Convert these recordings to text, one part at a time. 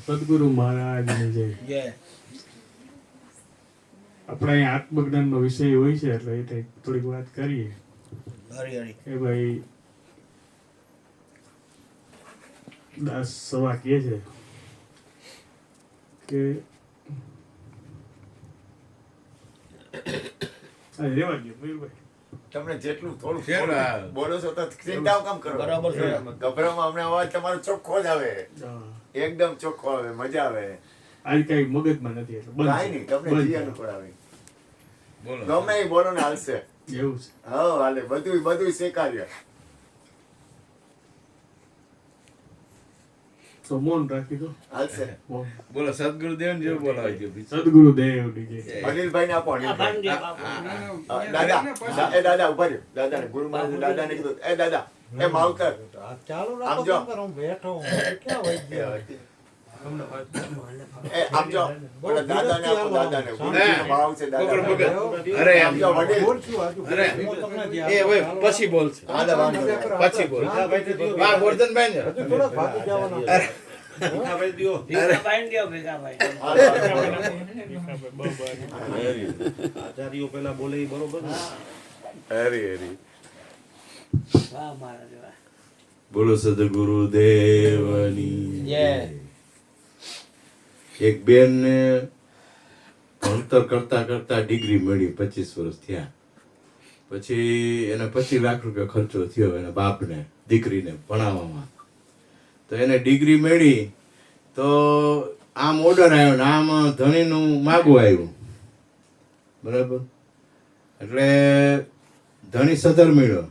સદગુરુ મહારાજની જય. આપણે અહીં આત્મજ્ઞાનનો વિષય હોય છે એટલે એ થોડીક વાત કરીએ કે ભાઈ દાસ સવા કહે છે કે રેવા દો મયુરભાઈ, તમને જેટલું થોડું બોલો છો તો ચિંતાઓ કામ કરો. બરાબર છે. ગભરામાં અમને અવાજ તમારો ચોખ્ખો જ આવે, એકદમ ચોખ્ખો આવે, મજા આવે. આજ કઈ મગજમાં નથી એટલે કાંઈ નહીં, તમને જી અનુકૂળ આવે. ગમે એ બોલો ને હાલશે. એવું છે. હા હાલે, બધું સ્વીકાર્ય. તો મૌન રાખી દો, હાલશે. બોલો સદગુરુદેવ જેવું બોલાવજો. સદગુરુદેવ ની જય. અનિલભાઈ ને આપો. દાદા એ દાદા ઉભા રહ્યો. દાદા ને ગુરુ મહારાજ દાદા ને કીધું, એ દાદા એ માવતર આમ જો, એ આમ જો, ઓલા દાદા ને આપો. દાદા ને ગુરુજીનો ભાવ છે. દાદા અરે આમ જો વડીલ. અરે એ હવે પછી બોલશે, હાલે વાંધો નહીં. પછી બોલ. વાહ ગોરધનભાઈ ને આચાર્યો પેલા બોલે ઈ બરોબર ને? હરી બોલો સદગુરુદેવની એક બેન ને ભણતર કરતા કરતા ડિગ્રી મળી, 25 વર્ષ થયા. પછી એને 25 લાખ રૂપિયા ખર્ચો થયો એના બાપને દીકરીને ભણાવવામાં. તો એને ડિગ્રી મળી તો આમ ઓર્ડર આવ્યો ને આમ ધણીનું માગું આવ્યું, બરાબર. એટલે ધણી સદર મળ્યો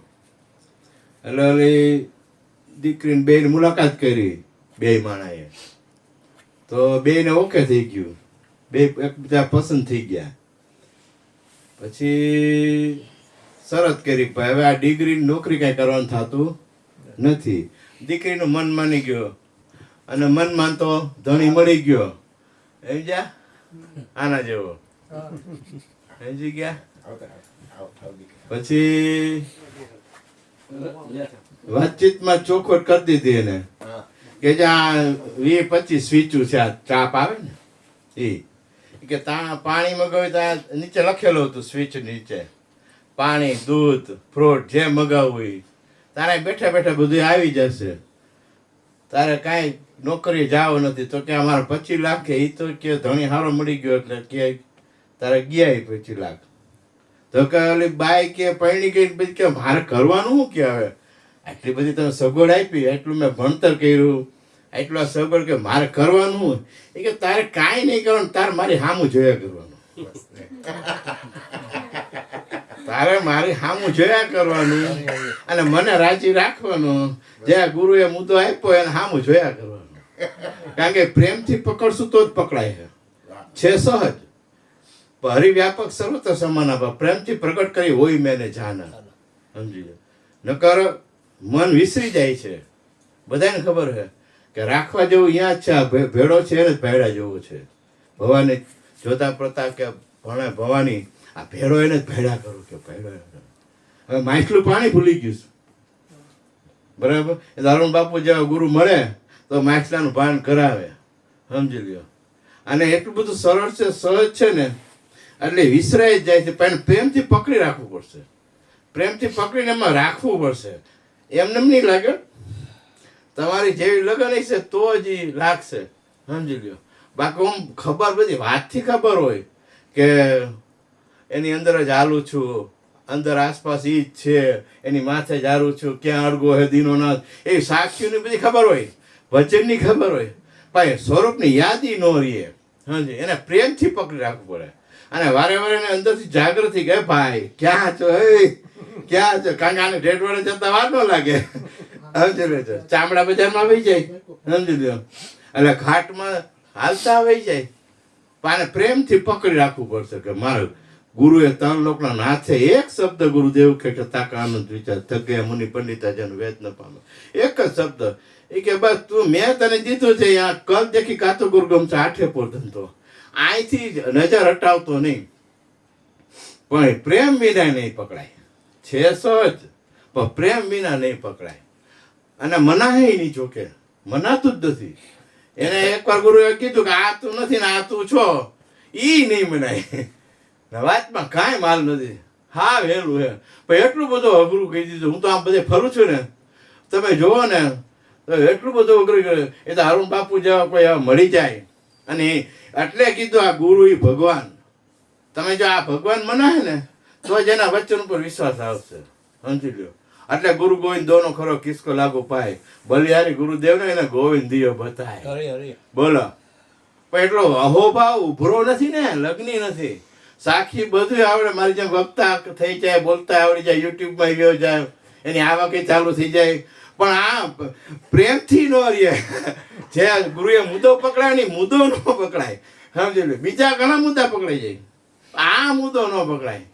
એટલે ઓલી દીકરીને બેની મુલાકાત કરી બે માણાએ, તો બેને ઓકે થઈ ગયું, બે એકબીજા પસંદ થઈ ગયા. પછી શરત કરી ભાઈ હવે આ ડિગ્રી નોકરી કાંઈ કરવાનું થતું નથી. દીકરીનું મન માની ગયો અને મન માનતો ધણી મળી ગયો. એમ જા આના જેવો સમજી ગયા. પછી વાતચીતમાં ચોખવટ કરી દીધી એને કે જ્યાં 20-25 સ્વીચું છે, આ ચાપ આવે ને એ કે ત્યાં પાણી મગાવ્યું ત્યાં નીચે લખેલું હતું સ્વિચ નીચે પાણી, દૂધ, ફ્રૂટ જે મગાવવું હોય તારે બેઠા બેઠા બધું આવી જશે, તારે કાંઈ નોકરી જાવ નથી. તો કે અમારે 25 લાખ કે એ તો કે ધણી હારો મળી ગયો એટલે કે તારે ગયા 25 લાખ. તો કે ઓલી બાઈ કે પરણી ગઈ પછી કે મારે કરવાનું શું કે હવે આટલી બધી તમે સગવડ આપી, એટલું મેં ભણતર કર્યું, એટલું આ સગવડ કે મારે કરવાનું એ કે તારે કાંઈ નહીં કરવાનું, તારે મારી સામું જોયા કરવાનું, તારે મારી સામું જોયા કરવાનું અને મને રાજી રાખવાનું. જે ગુરુએ મુદ્દો આપ્યો એને સામું જોયા કરવાનું. કારણ કે પ્રેમથી પકડશું તો જ પકડાય છે સહજ. હરિવ્યાપક સર્વત્ર સમાન આપા પ્રેમથી પ્રગટ કરી હોય મેને જાના. સમજી લો, નકર મન વિસરી જાય છે. બધાને ખબર છે કે રાખવા જેવું અહીંયા જ છે, આ ભેડો છે ને ભેડા જેવો છે. ભવાની જોતા પ્રતાપ કે ભણે ભવાની આ ભેડો એને જ ભેડા કરું કે ભેડો. હવે માછલું પાણી ભૂલી ગયું છે, બરાબર. એ અરુણ બાપુ જેવા ગુરુ મળે તો માછલાનું ભાન કરાવે. સમજી લ્યો. અને એટલું બધું સરળ છે, સહજ છે ને એટલે વિસરાઈ જ જાય છે. પણ પ્રેમથી પકડી રાખવું પડશે, પ્રેમથી પકડીને એમાં રાખવું પડશે. એમને નહીં લાગે, તમારી જેવી લગન હશે તો જ લાગશે. સમજી લ્યો. બાકી આમ ખબર બધી વાતથી ખબર હોય કે એની અંદર જ હાલું છું, અંદર આસપાસ ઈ જ છે, એની માથે જ હારું છું, ક્યાં અડગો હે દીનોનાથ, એ સાક્ષીની બધી ખબર હોય, વચનની ખબર હોય, પણ સ્વરૂપની યાદી ન રહીએ. સમજી, એને પ્રેમથી પકડી રાખવું પડે. અને વારે વારે એને અંદરથી જાગૃતિ કે ભાઈ ક્યાં છો, ક્યાં છો. કારણ કે આને ડેડ વડે જતા વાર ન લાગે. સમજી લેજો, ચામડા બજારમાં આવી જાય. સમજી લો, એટલે ઘાટમાં હાલતા આવી જાય. પણ પ્રેમથી પકડી રાખવું પડશે કે મારો ગુરુએ 3 લોકના નાથે એક શબ્દ ગુરુદેવ કે તાકા આનંદ વિચાર થગે મુનિ પંડિતા જન વેદ ન પામે. એક જ શબ્દ એ કે બસ તું મેં તને દીધું છે, આ કલ દેખી કાતો ગુરુગમ છે, આઠે પોર ધંધો. અહીંથી નજર હટાવતો નહીં, પણ પ્રેમ વિના નહીં પકડાય. છે સહજ પણ પ્રેમ વિના નહીં પકડાય. અને મનાય નહીં, જોકે મનાતું જ નથી. એને એકવાર ગુરુએ કીધું કે આ તું નથી ને આ તું છો, ઈ નહીં મનાય. વાતમાં કાંઈ માલ નથી, હા વહેલું હે. પણ એટલું બધું અઘરું કહી દીધું. હું તો આમ બધે ફરું છું ને, તમે જોવો ને તો એટલું બધું અઘરું કર્યું. એ તો અરુણ બાપુ જેવા કોઈ એવા મળી જાય. અને એટલે કીધું આ ગુરુ ઈ ભગવાન. તમે જો આ ભગવાન મનાય ને તો જ એના વચન ઉપર વિશ્વાસ આવશે, સમજી લ્યો. એટલે ગુરુ ગોવિંદ દોનો ખરો કિસકો લાગુ પાય, બલિહારી ગુરુદેવ ને એને ગોવિંદ દિયો બતાય. બોલો, પણ એટલો અહોભાવ ઉભરો નથી ને, લગ્ની નથી. સાક્ષી બધું આવડે, મારી જેમ વક્તા થઈ જાય, બોલતા આવડી જાય, યુટ્યુબમાં ગયો જાય, એની આવક ચાલુ થઈ જાય. પણ આ પ્રેમથી નો રહે. જે ગુરુએ મુદ્દો પકડાય ને મુદ્દો ન પકડાય, સમજી લો. બીજા ઘણા મુદ્દા પકડાઈ જાય, આ મુદ્દો ન પકડાય.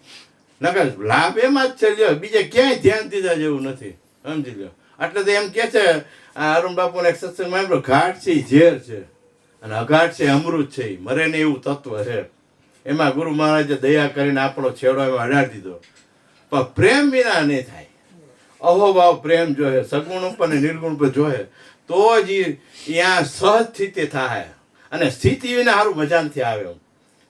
નકર લાભ એમાં જ છે, લ્યો બીજે ક્યાંય ધ્યાન દીધા જેવું નથી, સમજી લો. એટલે તો એમ કે છે અરુણ બાપુને એક સત્સંગમાં, ઘાટ છે ઈ ઝેર છે અને અઘાટ છે અમૃત છે, મરે ને એવું તત્વ છે. એમાં ગુરુ મહારાજે દયા કરીને આપણો છેડો એમાં અડાડી દીધો. પણ પ્રેમ વિના નહીં થાય. અહોભાવ પ્રેમ જોહે, સગુણ ઉપર ને નિર્ગુણ ઉપર જોહે તો જ ત્યાં સહજ સ્થિતિ થાય. અને સ્થિતિ વિના સારું મજા નથી આવે. એમ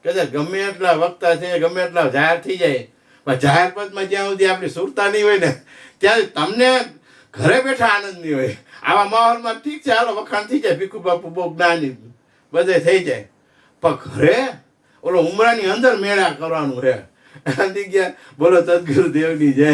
કે ગમે એટલા વક્તા છે, ગમે એટલા જાહેર થઈ જાય, પણ જાહેર પદમાં જ્યાં સુધી આપણી સુરતા નહીં હોય ને ત્યાં તમને ઘરે બેઠા આનંદ નહીં હોય. આવા માહોલમાં ઠીક છે, હાલો વખાણ થઈ જાય, ભીખુ બાપુ બહુ જ્ઞાની બધે થઈ જાય. પણ ઘરે ઓલો ઉમરાની અંદર મેળા કરવાનું રહે. ગયા બોલો સદગુરુ દેવની જય.